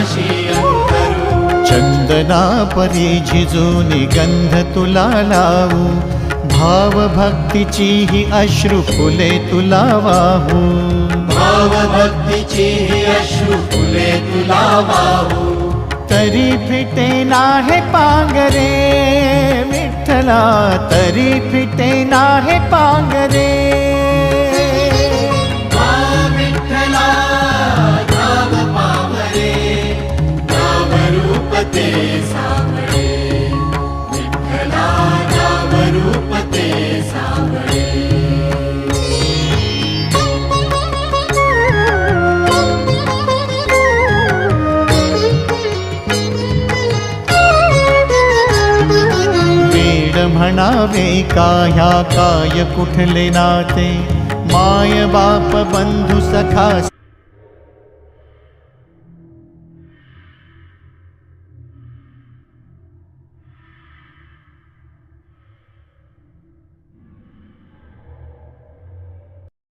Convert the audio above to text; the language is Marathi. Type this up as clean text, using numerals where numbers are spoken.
पाशी अंतरू। चंदना परी झिजूनी गंध तुला लावू, भाव भक्तीची ही अश्रु फुले तुला वाहू। भाव भक्तीची ही अश्रु फुले तुला वाहू। तरी फिटे नाहे पांगरे विठ्ठला, तरी फिटे नाहे पांगरे। विठ्ठला नाम पावरे, नाम रूप ते सावळे। विठ्ठला नाम रूप ते सावळे। म्हणावे का ह्या काय कुठले नाते, माय बाप बंधू सखा